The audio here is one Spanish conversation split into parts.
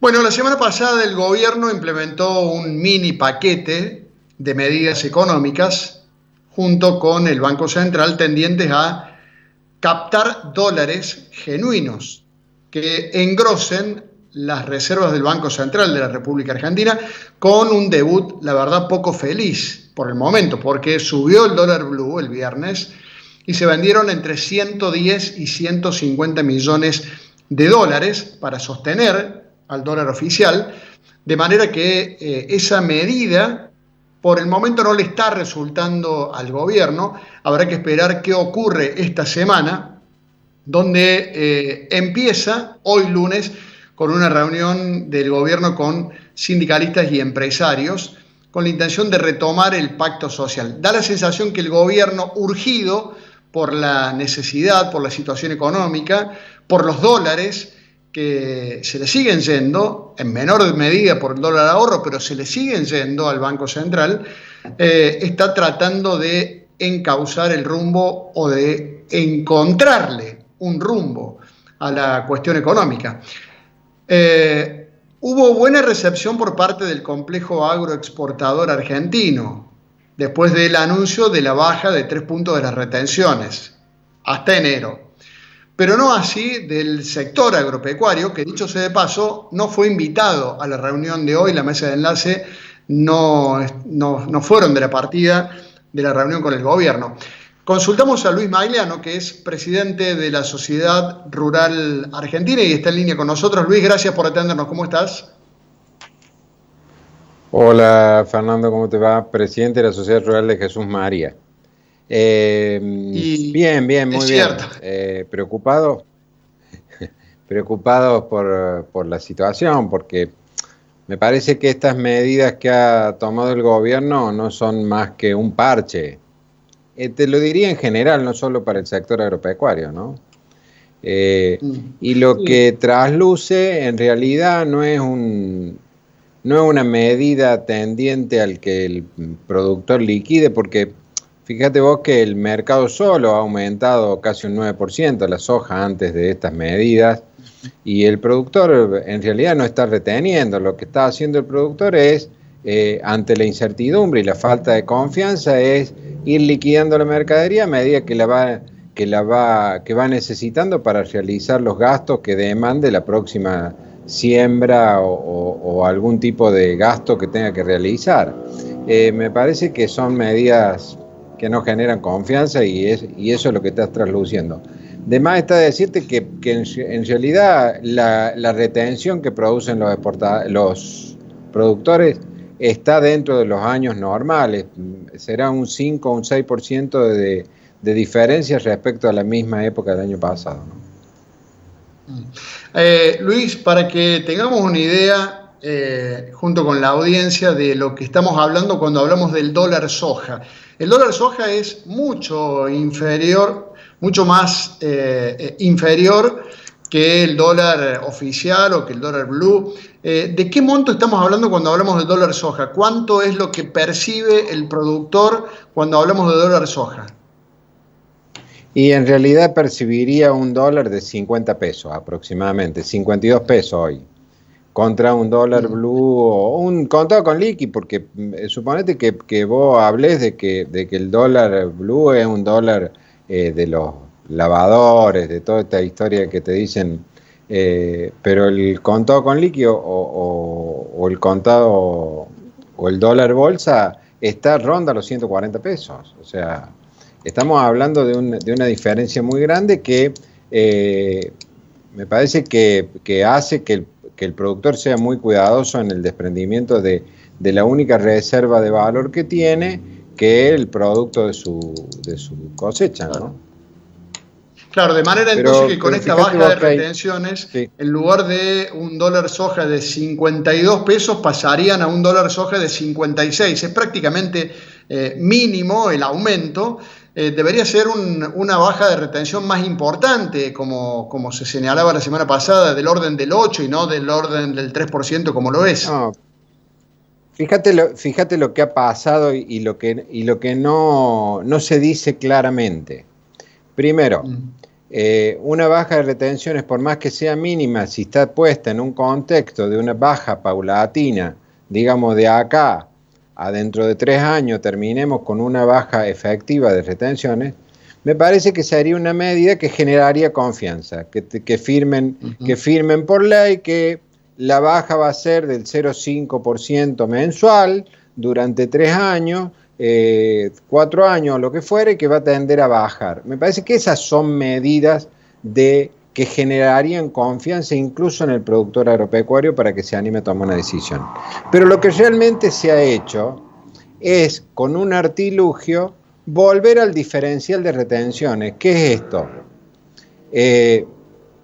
Bueno, la semana pasada el gobierno implementó un mini paquete de medidas económicas junto con el Banco Central tendientes a captar dólares genuinos que engrosen las reservas del Banco Central de la República Argentina con un debut, la verdad, poco feliz por el momento, porque subió el dólar blue el viernes y se vendieron entre 110 y 150 millones de dólares para sostener al dólar oficial, de manera que esa medida por el momento no le está resultando al gobierno. Habrá que esperar qué ocurre esta semana, donde empieza hoy lunes con una reunión del gobierno con sindicalistas y empresarios con la intención de retomar el pacto social. Da la sensación que el gobierno, urgido por la necesidad, por la situación económica, por los dólares que se le siguen yendo, en menor medida por el dólar ahorro, pero se le siguen yendo al Banco Central, está tratando de encauzar el rumbo o de encontrarle un rumbo a la cuestión económica. Hubo buena recepción por parte del complejo agroexportador argentino, después del anuncio de la baja de 3 puntos de las retenciones, hasta enero. Pero no así del sector agropecuario, que dicho sea de paso, no fue invitado a la reunión de hoy, la mesa de enlace no fueron de la partida de la reunión con el gobierno. Consultamos a Luis Magliano, que es presidente de la Sociedad Rural Argentina y está en línea con nosotros. Luis, gracias por atendernos. ¿Cómo estás? Hola Fernando, ¿cómo te va? Presidente de la Sociedad Rural de Jesús María. Bien, muy bien. Preocupados por la situación, porque me parece que estas medidas que ha tomado el gobierno no son más que un parche. Te lo diría en general, no solo para el sector agropecuario, ¿no? Y lo que trasluce en realidad no es una medida tendiente al que el productor liquide, porque fíjate vos que el mercado solo ha aumentado casi un 9% la soja antes de estas medidas, y el productor en realidad no está reteniendo. Lo que está haciendo el productor es, ante la incertidumbre y la falta de confianza, es ir liquidando la mercadería a medida que va necesitando para realizar los gastos que demande la próxima siembra o algún tipo de gasto que tenga que realizar. Me parece que son medidas que no generan confianza y eso es lo que estás trasluciendo. De más está decirte que en realidad la retención que producen los productores está dentro de los años normales. Será un 5 o un 6% de diferencia respecto a la misma época del año pasado, ¿no? Luis, para que tengamos una idea, junto con la audiencia, de lo que estamos hablando cuando hablamos del dólar soja. El dólar soja es mucho inferior, mucho más inferior que el dólar oficial o que el dólar blue. ¿De qué monto estamos hablando cuando hablamos del dólar soja? ¿Cuánto es lo que percibe el productor cuando hablamos de dólar soja? Y en realidad percibiría un dólar de 50 pesos aproximadamente, 52 pesos hoy, contra un dólar blue o un contado con liqui, porque suponete que vos hables de que el dólar blue es un dólar de los lavadores, de toda esta historia que te dicen, pero el contado con liqui o el contado o el dólar bolsa ronda los 140 pesos, o sea... Estamos hablando de una diferencia muy grande que me parece que hace que el productor sea muy cuidadoso en el desprendimiento de la única reserva de valor que tiene, que es el producto de su cosecha, ¿no? Claro, de manera entonces que con esta baja de retenciones, sí, en lugar de un dólar soja de 52 pesos, pasarían a un dólar soja de 56. Es prácticamente mínimo el aumento. Debería ser una baja de retención más importante, como se señalaba la semana pasada, del orden del 8 y no del orden del 3% como lo es. No. Fíjate lo que ha pasado y lo que no se dice claramente. Primero, Una baja de retenciones, por más que sea mínima, si está puesta en un contexto de una baja paulatina, digamos de acá a dentro de 3 años terminemos con una baja efectiva de retenciones, me parece que sería una medida que generaría confianza, que firmen por ley que la baja va a ser del 0,5% mensual durante 3 años, 4 años, lo que fuere, que va a tender a bajar. Me parece que esas son medidas que generarían confianza incluso en el productor agropecuario para que se anime a tomar una decisión. Pero lo que realmente se ha hecho es, con un artilugio, volver al diferencial de retenciones. ¿Qué es esto?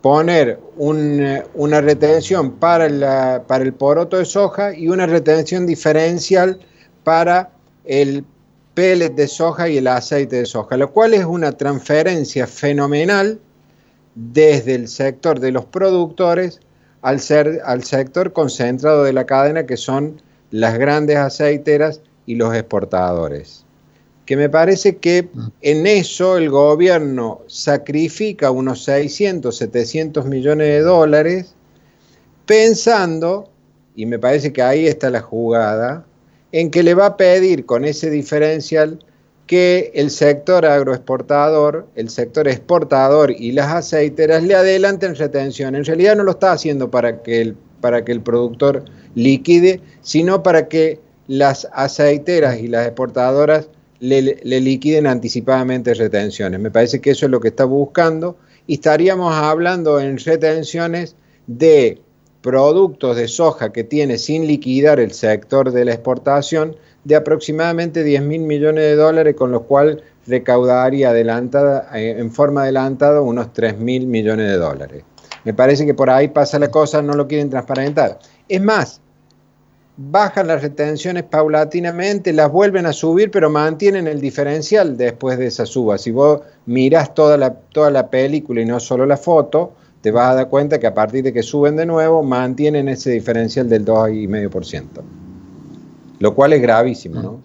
Poner una retención para el poroto de soja y una retención diferencial para el pellet de soja y el aceite de soja, lo cual es una transferencia fenomenal desde el sector de los productores al sector concentrado de la cadena, que son las grandes aceiteras y los exportadores. Que me parece que en eso el gobierno sacrifica unos 600, 700 millones de dólares pensando, y me parece que ahí está la jugada, en que le va a pedir con ese diferencial que el sector agroexportador, el sector exportador y las aceiteras le adelanten retención. En realidad no lo está haciendo para que el productor liquide, sino para que las aceiteras y las exportadoras le liquiden anticipadamente retenciones. Me parece que eso es lo que está buscando, y estaríamos hablando en retenciones de productos de soja que tiene sin liquidar el sector de la exportación de aproximadamente 10.000 millones de dólares, con lo cual recaudaría en forma adelantada unos 3.000 millones de dólares. Me parece que por ahí pasa la cosa, no lo quieren transparentar. Es más, bajan las retenciones paulatinamente, las vuelven a subir, pero mantienen el diferencial después de esa suba. Si vos mirás toda la película y no solo la foto, te vas a dar cuenta que a partir de que suben de nuevo, mantienen ese diferencial del 2,5%. Lo cual es gravísimo, ¿no?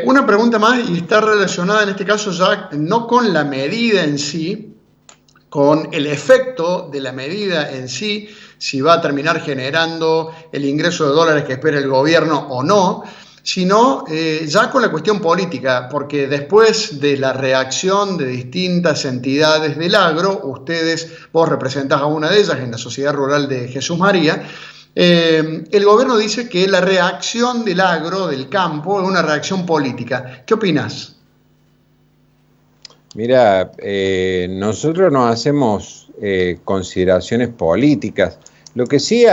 Una pregunta más, y está relacionada en este caso ya no con la medida en sí, con el efecto de la medida en sí, si va a terminar generando el ingreso de dólares que espera el gobierno o no, sino ya con la cuestión política, porque después de la reacción de distintas entidades del agro, vos representás a una de ellas en la Sociedad Rural de Jesús María, el gobierno dice que la reacción del agro, del campo, es una reacción política. ¿Qué opinás? Mira, nosotros no hacemos consideraciones políticas. Lo que sí,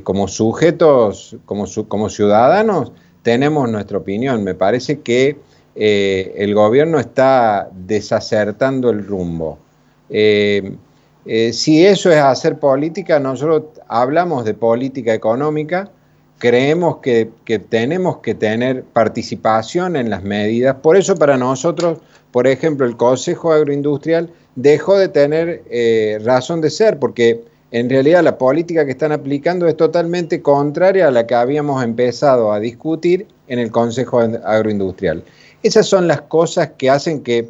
como sujetos, como ciudadanos, tenemos nuestra opinión. Me parece que el gobierno está desacertando el rumbo. Si eso es hacer política, nosotros hablamos de política económica, creemos que tenemos que tener participación en las medidas. Por eso para nosotros, por ejemplo, el Consejo Agroindustrial dejó de tener razón de ser, porque en realidad la política que están aplicando es totalmente contraria a la que habíamos empezado a discutir en el Consejo Agroindustrial. Esas son las cosas que hacen que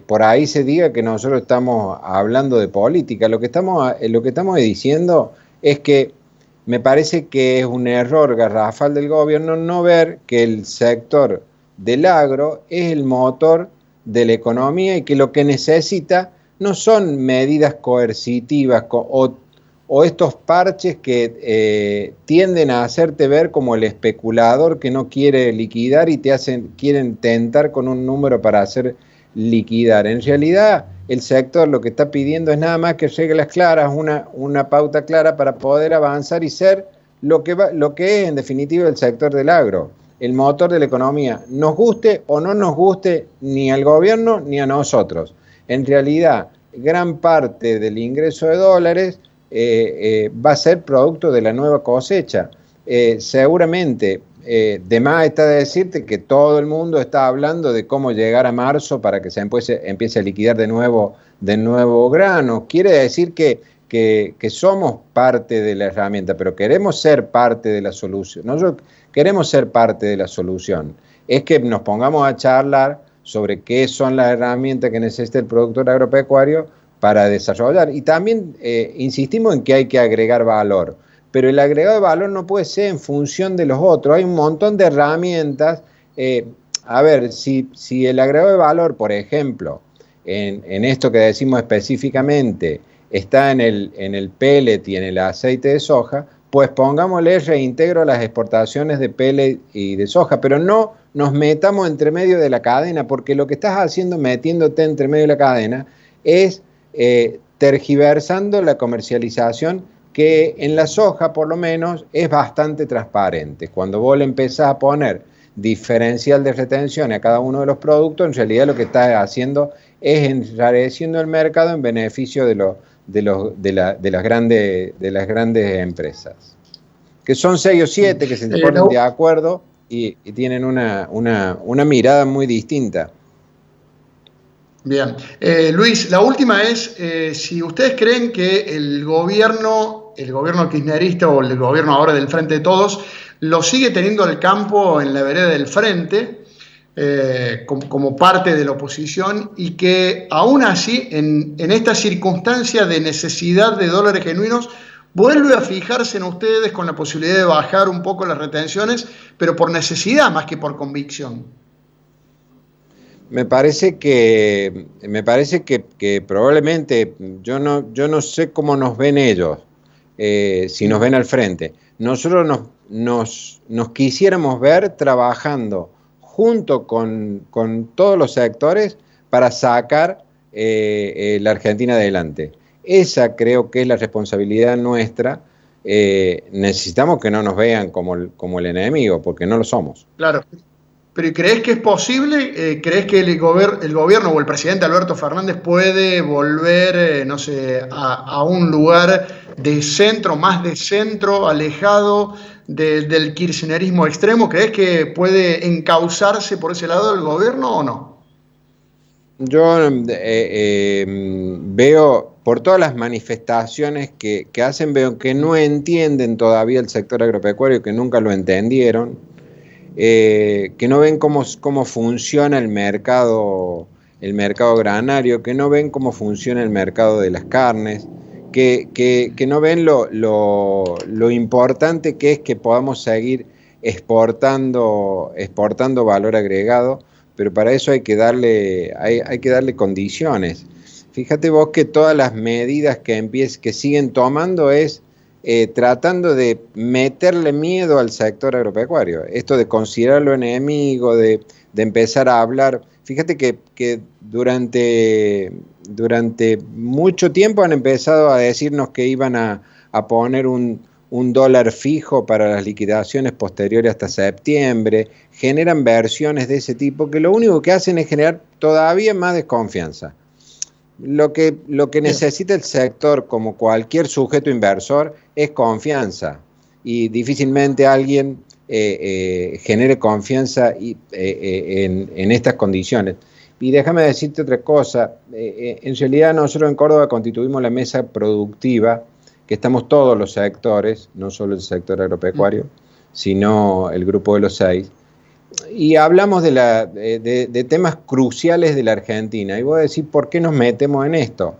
por ahí se diga que nosotros estamos hablando de política. Lo que estamos diciendo es que me parece que es un error garrafal del gobierno no ver que el sector del agro es el motor de la economía y que lo que necesita no son medidas coercitivas o estos parches que tienden a hacerte ver como el especulador que no quiere liquidar y quieren tentar con un número para hacer liquidar. En realidad, el sector lo que está pidiendo es nada más que reglas claras, una pauta clara para poder avanzar y ser lo que es en definitiva el sector del agro, el motor de la economía, nos guste o no nos guste ni al gobierno ni a nosotros. En realidad, gran parte del ingreso de dólares va a ser producto de la nueva cosecha. Seguramente, de más está de decirte que todo el mundo está hablando de cómo llegar a marzo para que se empiece a liquidar de nuevo grano. Quiere decir que somos parte de la herramienta, pero queremos ser parte de la solución. Nosotros queremos ser parte de la solución. Es que nos pongamos a charlar sobre qué son las herramientas que necesita el productor agropecuario para desarrollar. Y también insistimos en que hay que agregar valor, pero el agregado de valor no puede ser en función de los otros. Hay un montón de herramientas. A ver, si el agregado de valor, por ejemplo, en esto que decimos específicamente, está en el pellet y en el aceite de soja, pues pongámosle reintegro a las exportaciones de pellet y de soja, pero no nos metamos entre medio de la cadena, porque lo que estás haciendo metiéndote entre medio de la cadena es tergiversando la comercialización, que en la soja por lo menos es bastante transparente. Cuando vos le empezás a poner diferencial de retención a cada uno de los productos, en realidad lo que estás haciendo es enrareciendo el mercado en beneficio de las grandes empresas, que son 6 o 7 que se ponen de acuerdo y tienen una mirada muy distinta. Bien. Luis, la última es, si ustedes creen que el gobierno kirchnerista o el gobierno ahora del Frente de Todos, lo sigue teniendo al campo en la vereda del frente, como parte de la oposición, y que aún así, en esta circunstancia de necesidad de dólares genuinos, vuelve a fijarse en ustedes con la posibilidad de bajar un poco las retenciones, pero por necesidad más que por convicción. Me parece que probablemente, yo no sé cómo nos ven ellos, si nos ven al frente. Nosotros nos quisiéramos ver trabajando junto con todos los sectores para sacar la Argentina adelante. Esa creo que es la responsabilidad nuestra. Necesitamos que no nos vean como el enemigo, porque no lo somos. Claro. ¿Pero crees que es posible? ¿Crees que el gobierno o el presidente Alberto Fernández puede volver, no sé, a un lugar de centro, más de centro, alejado del kirchnerismo extremo? ¿Crees que puede encauzarse por ese lado el gobierno o no? Yo veo, por todas las manifestaciones que hacen, veo que no entienden todavía el sector agropecuario, que nunca lo entendieron. Que no ven cómo funciona el mercado granario, que no ven cómo funciona el mercado de las carnes, que no ven lo importante que es que podamos seguir exportando valor agregado, pero para eso hay que darle condiciones. Fíjate vos que todas las medidas que siguen tomando es tratando de meterle miedo al sector agropecuario. Esto de considerarlo enemigo, de empezar a hablar. Fíjate que durante mucho tiempo han empezado a decirnos que iban a poner un dólar fijo para las liquidaciones posteriores hasta septiembre. Generan versiones de ese tipo que lo único que hacen es generar todavía más desconfianza. Lo que necesita el sector, como cualquier sujeto inversor, es confianza, y difícilmente alguien genere confianza en estas condiciones. Y déjame decirte otra cosa, en realidad nosotros en Córdoba constituimos la mesa productiva, que estamos todos los sectores, no solo el sector agropecuario, sino el grupo de los 6, y hablamos de temas cruciales de la Argentina. Y voy a decir, ¿por qué nos metemos en esto?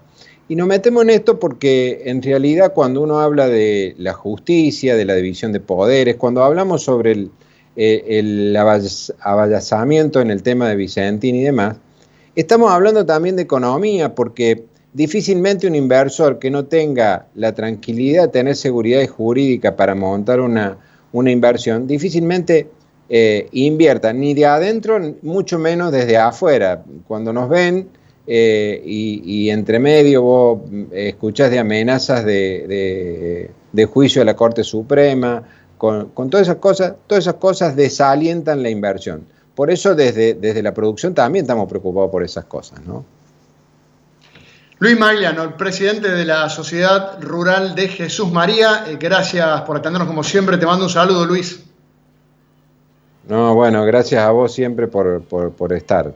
Y nos metemos en esto porque en realidad cuando uno habla de la justicia, de la división de poderes, cuando hablamos sobre el abayazamiento en el tema de Vicentín y demás, estamos hablando también de economía, porque difícilmente un inversor que no tenga la tranquilidad de tener seguridad jurídica para montar una inversión, difícilmente invierta ni de adentro, mucho menos desde afuera. Cuando nos ven y entre medio vos escuchás de amenazas de juicio de la Corte Suprema, con todas esas cosas desalientan la inversión. Por eso desde la producción también estamos preocupados por esas cosas, ¿no? Luis Magliano, el presidente de la Sociedad Rural de Jesús María, gracias por atendernos como siempre. Te mando un saludo, Luis. No, bueno, gracias a vos siempre por estar.